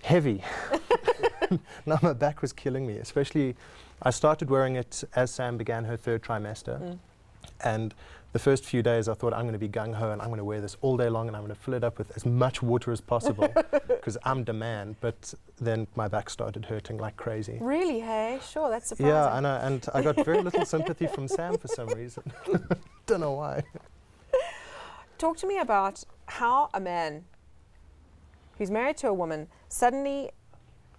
Heavy. No, my back was killing me, especially I started wearing it as Sam began her 3rd trimester. And the first few days I thought I'm going to be gung-ho and I'm going to wear this all day long and I'm going to fill it up with as much water as possible because I'm the man. But then my back started hurting like crazy. Really, hey? Sure, that's surprising. Yeah, and I got very little sympathy from Sam for some reason. Don't know why. Talk to me about how a man who's married to a woman suddenly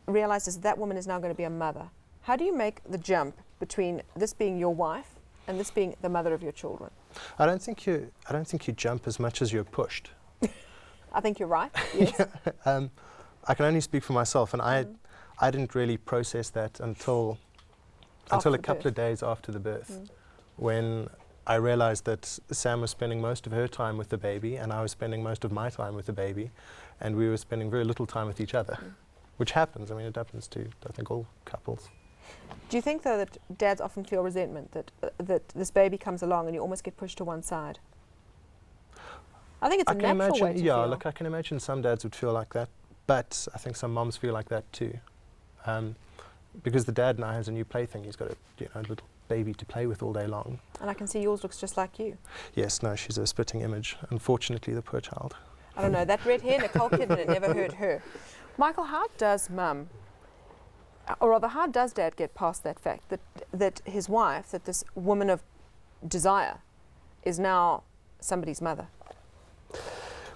realizes that woman is now going to be a mother. How do you make the jump between this being your wife and this being the mother of your children? I don't think you jump as much as you're pushed. I think you're right. Yes. I can only speak for myself, and I didn't really process that until a couple of days after the birth, when I realized that Sam was spending most of her time with the baby, and I was spending most of my time with the baby, and we were spending very little time with each other, which happens. I mean, it happens to, I think, all couples. Do you think, though, that dads often feel resentment that this baby comes along and you almost get pushed to one side? I think it's a natural way to feel. Yeah, look, I can imagine some dads would feel like that, but I think some moms feel like that too. Because the dad now has a new plaything. He's got a little baby to play with all day long. And I can see yours looks just like you. Yes, no, she's a spitting image. Unfortunately, the poor child. I don't know, that red hair, Nicole Kidman, it never hurt her. Michael, how does mum, or rather, how does dad get past that fact that his wife, that this woman of desire, is now somebody's mother?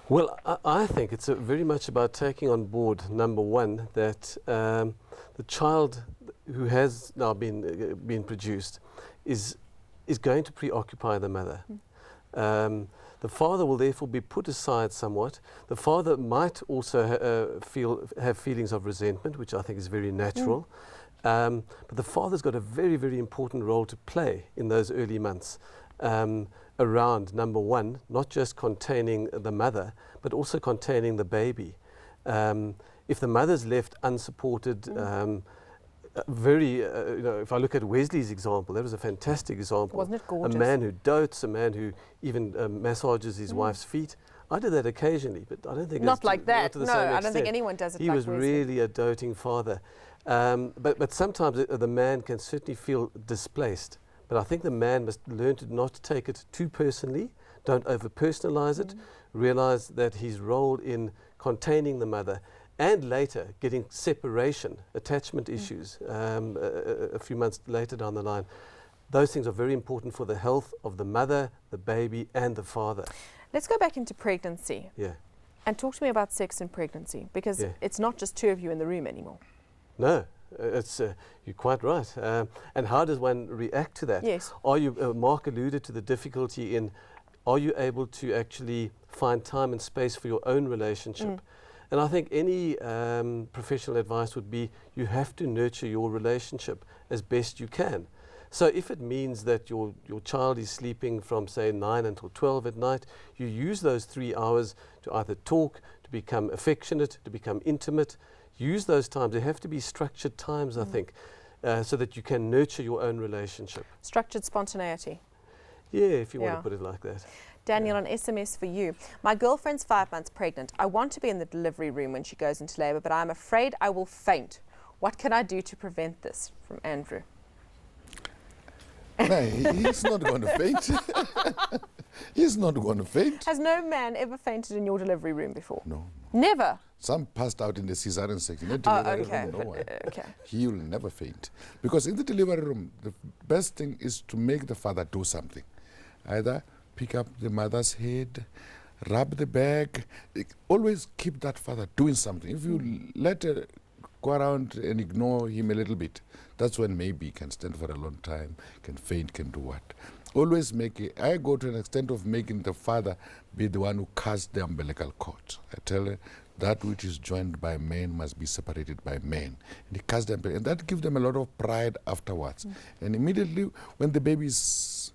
Well, I think it's very much about taking on board, number one, that the child who has now been produced is going to preoccupy the mother. The father will therefore be put aside somewhat. The father might also have feelings of resentment, which I think is very natural. But the father's got a very, very important role to play in those early months around, number one, not just containing the mother, but also containing the baby. If the mother's left unsupported, if I look at Wesley's example, that was a fantastic example. Wasn't it gorgeous? A man who dotes, a man who even massages his wife's feet. I did that occasionally, but I don't think not like that. No, I don't think anyone does it he like was Wesley. really a doting father. But sometimes the man can certainly feel displaced. But I think the man must learn to not take it too personally, don't over-personalize it, realize that his role in containing the mother and later getting separation, attachment issues a few months later down the line, those things are very important for the health of the mother, the baby and the father. Let's go back into pregnancy. Yeah. And talk to me about sex in pregnancy, because it's not just two of you in the room anymore. No. It's you're quite right. And how does one react to that? Yes. Are you, Mark alluded to the difficulty in, are you able to actually find time and space for your own relationship? And I think any professional advice would be you have to nurture your relationship as best you can. So if it means that your child is sleeping from, say, 9 until 12 at night, you use those 3 hours to either talk, to become affectionate, to become intimate. Use those times. There have to be structured times, I think, so that you can nurture your own relationship. Structured spontaneity. Yeah, if you want to put it like that. Daniel, an SMS for you. My girlfriend's 5 months pregnant. I want to be in the delivery room when she goes into labour, but I'm afraid I will faint. What can I do to prevent this? From Andrew. No, he's not going to faint. He's not going to faint. Has no man ever fainted in your delivery room before? No. Never? Some passed out in the cesarean section. Okay. No one. He will never faint. Because in the delivery room, the best thing is to make the father do something. Either pick up the mother's head, rub the back. Always keep that father doing something. If you let her go around and ignore him a little bit, that's when maybe he can stand for a long time, can faint, can do what. Always make it. I go to an extent of making the father be the one who casts the umbilical cord. I tell her, that which is joined by men must be separated by men. And he casts them, and that gives them a lot of pride afterwards. And immediately, when the baby is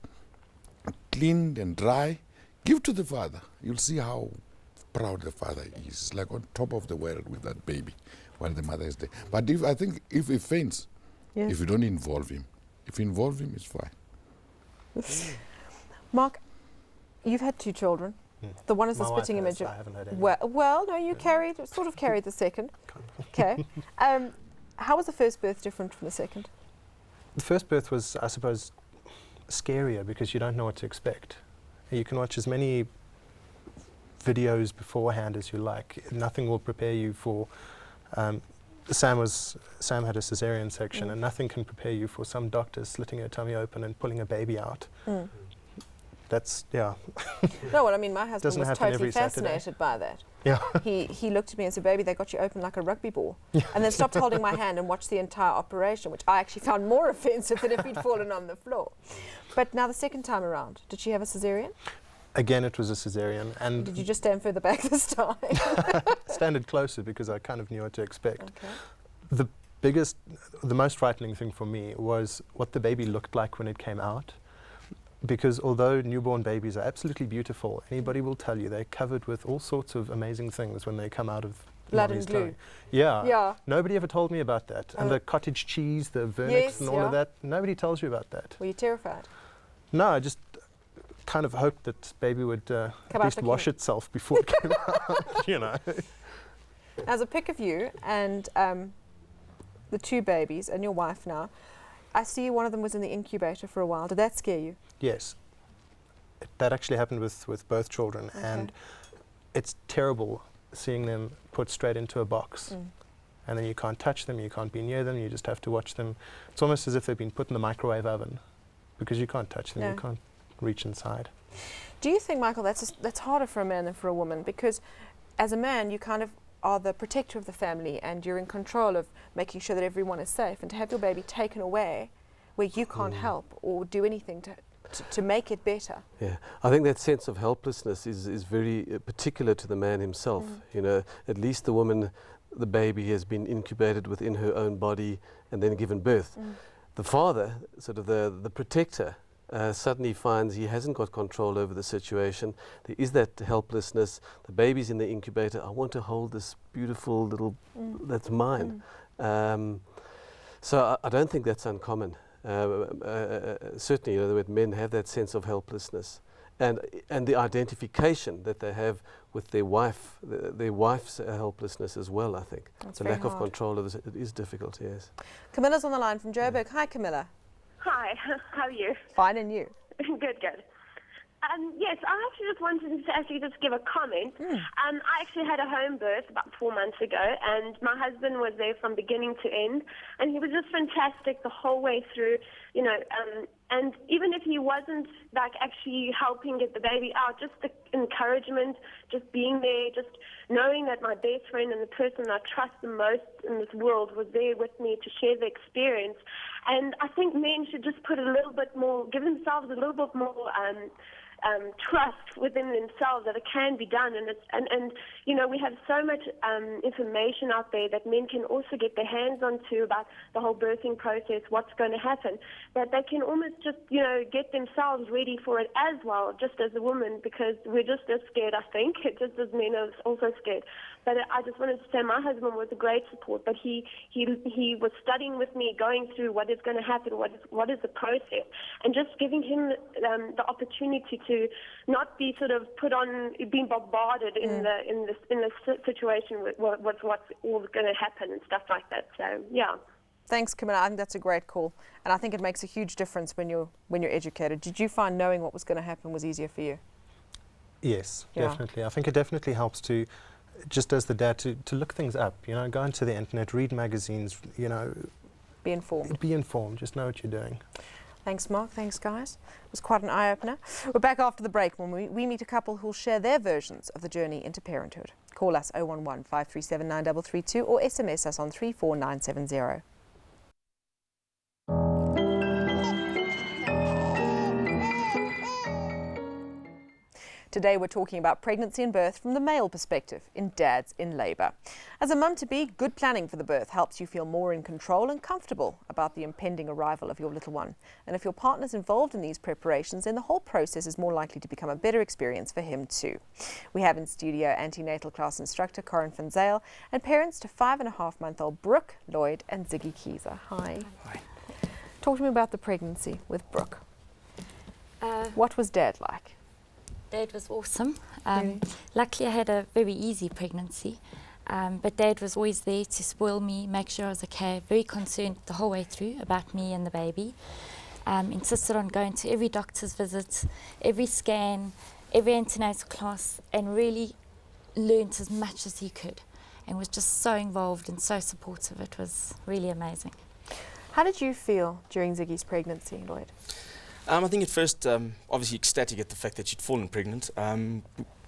cleaned and dry, give to the father. You'll see how proud the father is, like on top of the world with that baby while the mother is there. But I think if he faints, if you don't involve him, if you involve him, it's fine. Mark, you've had 2 children. The one is the spitting image. I haven't had any. Well, no, you sort of carried the second. Okay. How was the first birth different from the second? The first birth was, I suppose, scarier because you don't know what to expect. You can watch as many videos beforehand as you like. Nothing will prepare you for. Sam had a cesarean section, and nothing can prepare you for some doctor slitting her tummy open and pulling a baby out. That's No, well, I mean, my husband was totally fascinated by that. Yeah. He looked at me and said, "Baby, they got you open like a rugby ball," and then stopped holding my hand and watched the entire operation, which I actually found more offensive than if he'd fallen on the floor. But now the second time around, did she have a cesarean? Again, it was a cesarean, and did you just stand further back this time? Standed closer because I kind of knew what to expect. Okay. The most frightening thing for me was what the baby looked like when it came out. Because although newborn babies are absolutely beautiful, anybody will tell you they're covered with all sorts of amazing things when they come out of blood mommy's and glue. tummy. Yeah. Yeah. Nobody ever told me about that. And the cottage cheese, the vernix and all of that, nobody tells you about that. Were you terrified? No, I just kind of hoped that baby would at least wash itself before it came out, you know. As a pic of you and the two babies and your wife now, I see one of them was in the incubator for a while. Did that scare you? Yes. That actually happened with both children. Okay. And it's terrible seeing them put straight into a box. And then you can't touch them, you can't be near them, you just have to watch them. It's almost as if they've been put in the microwave oven because you can't touch them, you can't reach inside. Do you think, Michael, that's harder for a man than for a woman? Because as a man, you kind of are the protector of the family and you're in control of making sure that everyone is safe, and to have your baby taken away where you can't help or do anything to make it better. Yeah, I think that sense of helplessness is very particular to the man himself. You know, at least the woman, the baby has been incubated within her own body and then given birth. The father, sort of the protector, suddenly finds he hasn't got control over the situation. There is that helplessness. The baby's in the incubator. I want to hold this beautiful little, that's mine. So I don't think that's uncommon. Certainly, you know, that men have that sense of helplessness, and the identification that they have with their wife, their wife's helplessness as well. I think the lack of control of this, it is difficult. Yes. Camilla's on the line from Joburg. Hi, Camilla. Hi, how are you? Fine, and you? Good. Yes, I actually just wanted to just give a comment. I actually had a home birth about 4 months ago, and my husband was there from beginning to end, and he was just fantastic the whole way through, you know, and even if he wasn't like actually helping get the baby out, just the encouragement, just being there, just knowing that my best friend and the person I trust the most in this world was there with me to share the experience. And I think men should just put a little bit more, give themselves a little bit more trust within themselves that it can be done. And you know, we have so much information out there that men can also get their hands onto about the whole birthing process, what's going to happen, that they can almost just, you know, get themselves ready for it as well, just as a woman, because we're just as scared, I think, just as men are also scared. But I just wanted to say my husband was a great support, but he was studying with me, going through what is going to happen, what is the process, and just giving him the opportunity to not be sort of put on, being bombarded in the situation with what's all going to happen and stuff like that. So yeah. Thanks, Camilla. I think that's a great call, and I think it makes a huge difference when you're educated. Did you find knowing what was going to happen was easier for you? Yes, definitely. I think it definitely helps to, just as the dad, to look things up. You know, go into the internet, read magazines. You know, be informed. Be informed. Just know what you're doing. Thanks, Mark. Thanks, guys. It was quite an eye-opener. We're back after the break when we meet a couple who'll share their versions of the journey into parenthood. Call us 011 537 9332 or SMS us on 34970. Today we're talking about pregnancy and birth from the male perspective in Dads in Labour. As a mum-to-be, good planning for the birth helps you feel more in control and comfortable about the impending arrival of your little one. And if your partner's involved in these preparations, then the whole process is more likely to become a better experience for him too. We have in studio antenatal class instructor Corinne van Zyl and parents to 5.5-month-old Brooke, Lloyd and Ziggy Kieser. Hi. Hi. Talk to me about the pregnancy with Brooke. What was Dad like? Dad was awesome. Really? Luckily, I had a very easy pregnancy. But Dad was always there to spoil me, make sure I was okay, very concerned the whole way through about me and the baby. Insisted on going to every doctor's visit, every scan, every antenatal class, and really learnt as much as he could, and was just so involved and so supportive. It was really amazing. How did you feel during Ziggy's pregnancy, Lloyd? I think at first, obviously ecstatic at the fact that she'd fallen pregnant.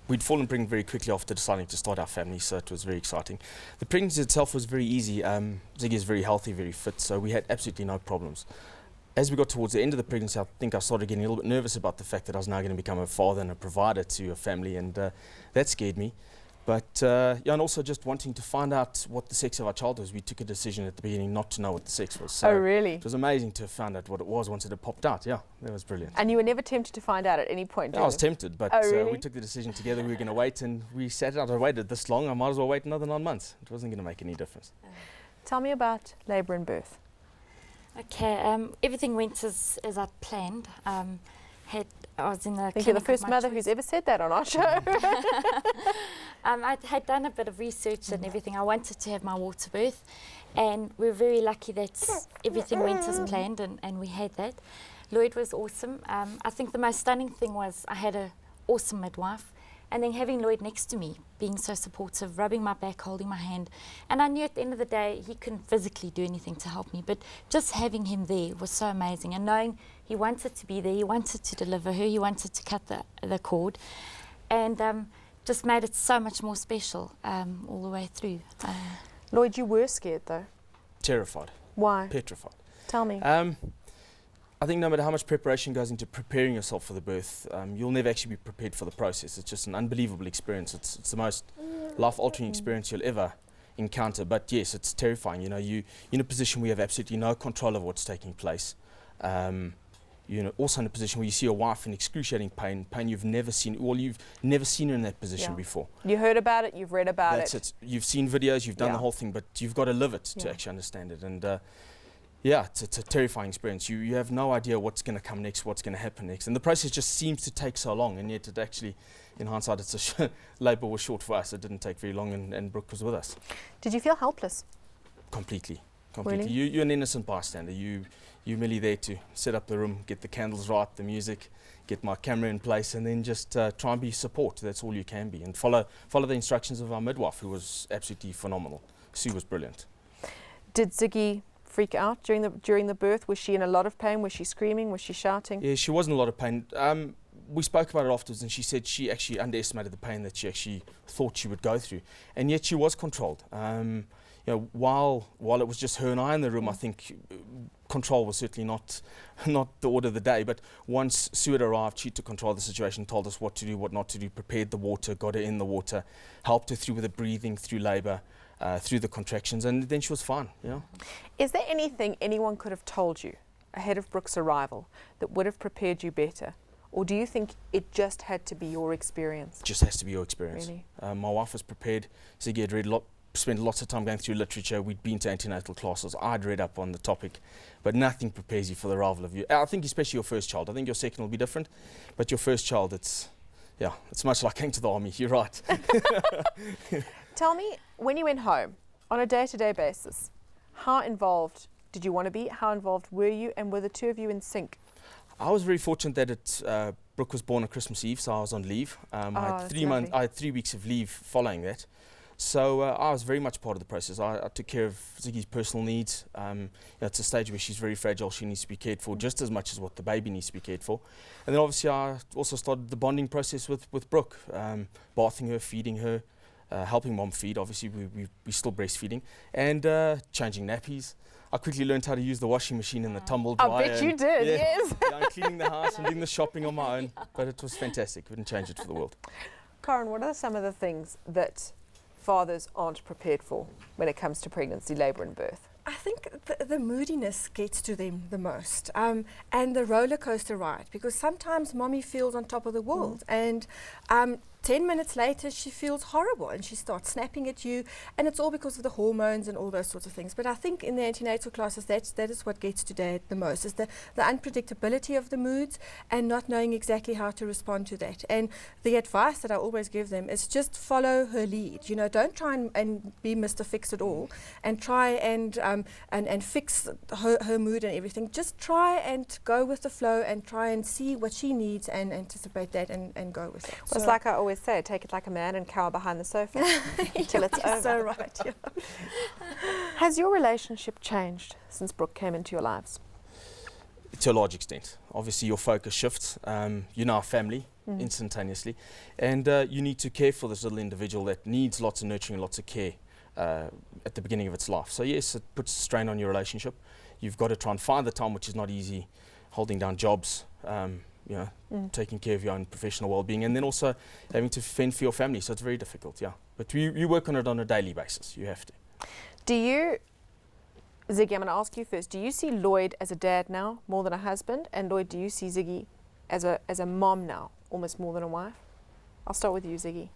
We'd fallen pregnant very quickly after deciding to start our family, so it was very exciting. The pregnancy itself was very easy. Ziggy is very healthy, very fit, so we had absolutely no problems. As we got towards the end of the pregnancy, I think I started getting a little bit nervous about the fact that I was now going to become a father and a provider to a family, and that scared me. But yeah, and also just wanting to find out what the sex of our child was. We took a decision at the beginning not to know what the sex was. So oh, really? It was amazing to have found out what it was once it had popped out. Yeah, that was brilliant. And you were never tempted to find out at any point? Yeah, I was tempted, but really? We took the decision together. We were going to wait, and we sat out. I waited this long. I might as well wait another 9 months. It wasn't going to make any difference. Tell me about labour and birth. Okay, everything went as I planned. I was in the I think you're the first mother who's ever said that on our show. I had done a bit of research and everything. I wanted to have my water birth, and we were very lucky that everything went as planned, and we had that. Lloyd was awesome. I think the most stunning thing was I had an awesome midwife, and then having Lloyd next to me, being so supportive, rubbing my back, holding my hand. And I knew at the end of the day, he couldn't physically do anything to help me, but just having him there was so amazing. And knowing he wanted to be there, he wanted to deliver her, he wanted to cut the cord, and just made it so much more special all the way through. Lloyd, you were scared though. Terrified. Why? Petrified. Tell me. I think no matter how much preparation goes into preparing yourself for the birth, you'll never actually be prepared for the process. It's just an unbelievable experience. It's the most life-altering experience you'll ever encounter. But yes, it's terrifying. You know, you're in a position where you have absolutely no control of what's taking place. You're also in a position where you see your wife in excruciating pain you've never seen. Well, you've never seen her in that position before. You heard about it, you've read about That's it. You've seen videos, you've done the whole thing, but you've got to live it to actually understand it. And yeah, it's a terrifying experience. You have no idea what's going to come next, what's going to happen next. And the process just seems to take so long, and yet it actually, in hindsight, labour was short for us. It didn't take very long, and Brooke was with us. Did you feel helpless? Completely. Really? You're an innocent bystander. You're merely there to set up the room, get the candles right, the music, get my camera in place, and then just try and be support. That's all you can be. And follow the instructions of our midwife, who was absolutely phenomenal. Sue was brilliant. Did Ziggy freak out during the birth? Was she in a lot of pain? Was she screaming? Was she shouting? Yeah, she was in a lot of pain. We spoke about it afterwards, and she said she actually underestimated the pain that she actually thought she would go through, and yet she was controlled. You know, while it was just her and I in the room, I think control was certainly not the order of the day. But once Sue had arrived, she took control of the situation, told us what to do, what not to do, prepared the water, got her in the water, helped her through with the breathing, through labour, through the contractions, and then she was fine. You know? Is there anything anyone could have told you ahead of Brooke's arrival that would have prepared you better? Or do you think it just had to be your experience? It just has to be your experience. Really? My wife was prepared. Ziggy had read spent lots of time going through literature. We'd been to antenatal classes. I'd read up on the topic, but nothing prepares you for the arrival of you. I think especially your first child. I think your second will be different, but your first child, it's much like going to the army. You're right. Tell me, when you went home on a day-to-day basis, how involved did you want to be? How involved were you? And were the two of you in sync? I was very fortunate that Brooke was born on Christmas Eve, so I was on leave. I had 3 weeks of leave following that. So I was very much part of the process. I took care of Ziggy's personal needs. It's a stage where she's very fragile. She needs to be cared for just as much as what the baby needs to be cared for. And then obviously I also started the bonding process with Brooke, bathing her, feeding her, helping mom feed. Obviously we're still breastfeeding, and changing nappies. I quickly learned how to use the washing machine and the tumble dryer. I bet you did, yes. And cleaning the house and doing the shopping on my own. But it was fantastic. Wouldn't change it for the world. Karen, what are some of the things that fathers aren't prepared for when it comes to pregnancy, labour and birth? I think the moodiness gets to them the most, and the roller coaster ride, because sometimes mommy feels on top of the world, and 10 minutes later, she feels horrible and she starts snapping at you, and it's all because of the hormones and all those sorts of things. But I think in the antenatal classes, that is what gets to Dad the most, is the unpredictability of the moods and not knowing exactly how to respond to that. And the advice that I always give them is just follow her lead. You know, don't try and be Mr. Fix-It-All and try and fix her mood and everything. Just try and go with the flow and try and see what she needs and anticipate that and go with it. Well, it's like I always say, take it like a man and cower behind the sofa until it's over. So right, yeah. Has your relationship changed since Brooke came into your lives? To a large extent. Obviously, your focus shifts. You're now a family instantaneously, and you need to care for this little individual that needs lots of nurturing and lots of care at the beginning of its life. So yes, it puts strain on your relationship. You've got to try and find the time, which is not easy, holding down jobs, taking care of your own professional well-being, and then also having to fend for your family. So it's very difficult, yeah. But you work on it on a daily basis. You have to. Do you, Ziggy, I'm going to ask you first, do you see Lloyd as a dad now more than a husband? And Lloyd, do you see Ziggy as a mom now, almost more than a wife? I'll start with you, Ziggy.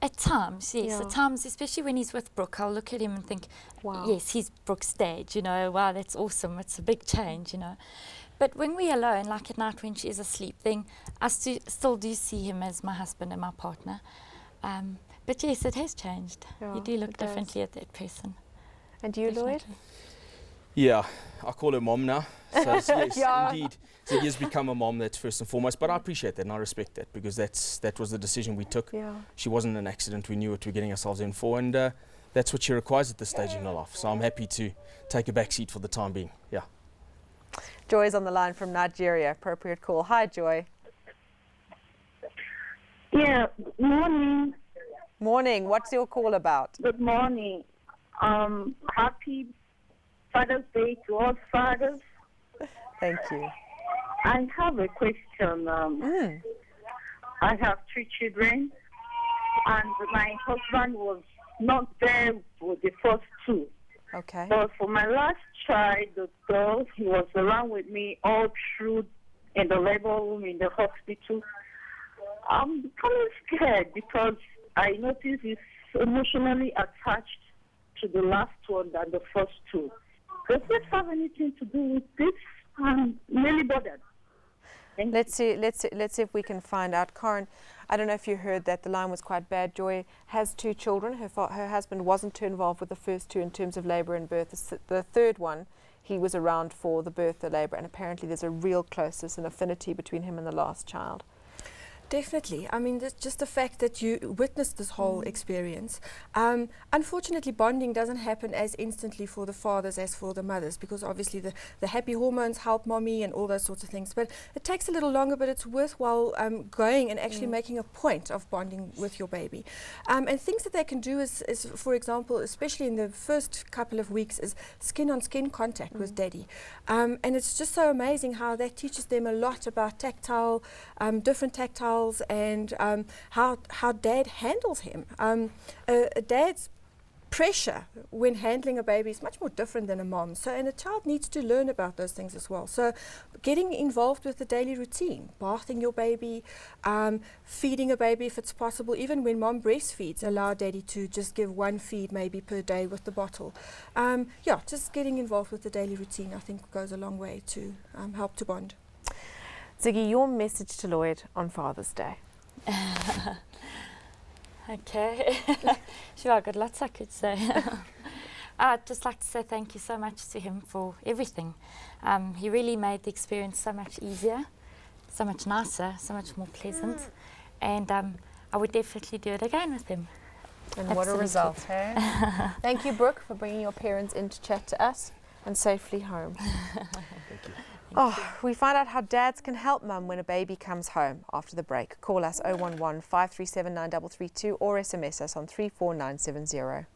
At times, yes. Yeah. At times, especially when he's with Brooke, I'll look at him and think, Wow. yes, he's Brooke's dad, you know, wow, that's awesome. It's a big change, you know. But when we're alone, like at night when she is asleep, then I still do see him as my husband and my partner. But yes, it has changed. Yeah, you do look it does. differently at that person. And you, Lloyd? Definitely. Yeah, I call her mom now. So yes, Yeah. indeed. So he has become a mom, that's first and foremost. But I appreciate that and I respect that, because that was the decision we took. Yeah. She wasn't an accident. We knew what we were getting ourselves in for, and that's what she requires at this stage in her life. So I'm happy to take a back seat for the time being. Yeah. Joy's on the line from Nigeria. Appropriate call. Hi, Joy. Yeah, morning. Morning. What's your call about? Good morning. Happy Father's Day to all fathers. Thank you. I have a question. I have 3 children, and my husband was not there for the first 2. Okay. But for my last child, the girl, he was around with me all through in the labor room, in the hospital. I'm becoming scared because I notice he's emotionally attached to the last one than the first 2. Does this have anything to do with this? I'm really bothered. Let's see if we can find out. Corin, I don't know if you heard that the line was quite bad. Joy has 2 children. Her husband wasn't too involved with the first 2 in terms of labour and birth. The third one, he was around for the birth, the labour, and apparently there's a real closeness and affinity between him and the last child. Definitely. I mean, just the fact that you witnessed this whole experience. Unfortunately, bonding doesn't happen as instantly for the fathers as for the mothers, because obviously the happy hormones help mommy and all those sorts of things. But it takes a little longer, but it's worthwhile going and actually making a point of bonding with your baby. And things that they can do is, for example, especially in the first couple of weeks, is skin-on-skin contact with daddy. And it's just so amazing how that teaches them a lot about tactile, different tactile, and how dad handles him. Dad's pressure when handling a baby is much more different than a mom. So, and a child needs to learn about those things as well. So getting involved with the daily routine, bathing your baby, feeding a baby if it's possible. Even when mom breastfeeds, allow daddy to just give 1 feed maybe per day with the bottle. Just getting involved with the daily routine, I think, goes a long way to help to bond. Ziggy, your message to Lloyd on Father's Day. Okay. Sure, I got lots I could say. I'd just like to say thank you so much to him for everything. He really made the experience so much easier, so much nicer, so much more pleasant. And I would definitely do it again with him. And what a result, hey? Thank you, Brooke, for bringing your parents in to chat to us and safely home. Thank you. We find out how dads can help mum when a baby comes home after the break. Call us 011 537 9332 or SMS us on 34970.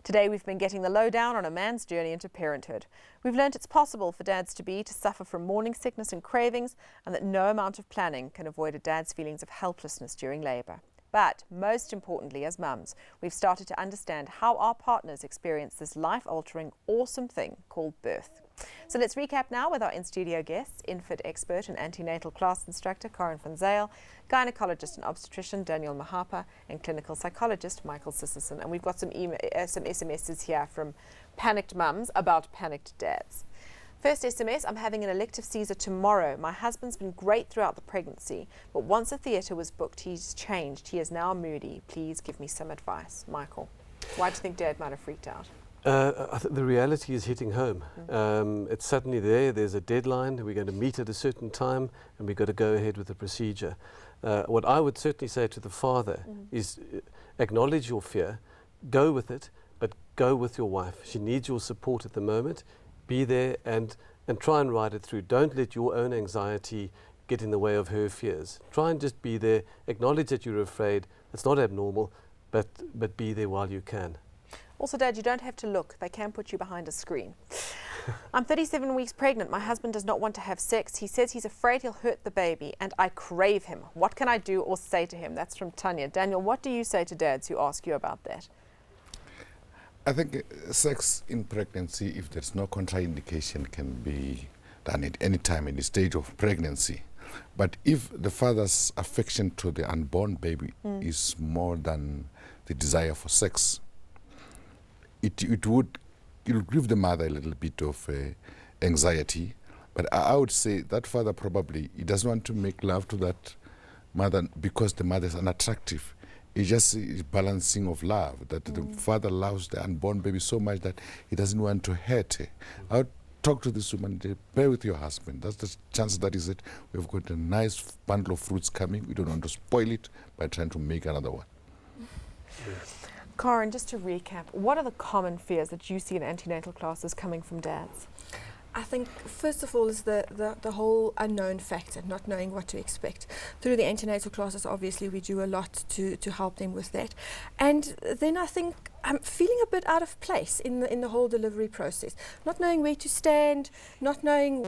Today we've been getting the lowdown on a man's journey into parenthood. We've learnt it's possible for dads to suffer from morning sickness and cravings, and that no amount of planning can avoid a dad's feelings of helplessness during labour. But most importantly, as mums, we've started to understand how our partners experience this life-altering, awesome thing called birth. So let's recap now with our in-studio guests, infant expert and antenatal class instructor Karen van Zyl, gynecologist and obstetrician Daniel Mahapa, and clinical psychologist Michael Sisserson. And we've got some SMSs here from panicked mums about panicked dads. First SMS, I'm having an elective Caesar tomorrow. My husband's been great throughout the pregnancy, but once a theatre was booked, he's changed. He is now moody. Please give me some advice. Michael, why do you think Dad might have freaked out? I think the reality is hitting home. It's suddenly there's a deadline, we're going to meet at a certain time, and we've got to go ahead with the procedure. What I would certainly say to the father is acknowledge your fear, go with it, but go with your wife. She needs your support at the moment. Be there and try and ride it through. Don't let your own anxiety get in the way of her fears. Try and just be there, acknowledge that you're afraid. It's not abnormal, but be there while you can. Also, Dad, you don't have to look. They can put you behind a screen. I'm 37 weeks pregnant. My husband does not want to have sex. He says he's afraid he'll hurt the baby, and I crave him. What can I do or say to him? That's from Tanya. Daniel, what do you say to dads who ask you about that? I think sex in pregnancy, if there's no contraindication, can be done at any time in the stage of pregnancy. But if the father's affection to the unborn baby is more than the desire for sex, it'll give the mother a little bit of anxiety. But I would say that father probably, he doesn't want to make love to that mother because the mother is unattractive. It's just a balancing of love, that the father loves the unborn baby so much that he doesn't want to hurt her. I would talk to this woman, bear with your husband. That's the chance that is it. We've got a nice bundle of fruits coming. We don't want to spoil it by trying to make another one. Karen, just to recap, what are the common fears that you see in antenatal classes coming from dads? I think first of all is the whole unknown factor, not knowing what to expect. Through the antenatal classes, obviously we do a lot to help them with that. And then I think I'm feeling a bit out of place in the whole delivery process, not knowing where to stand, not knowing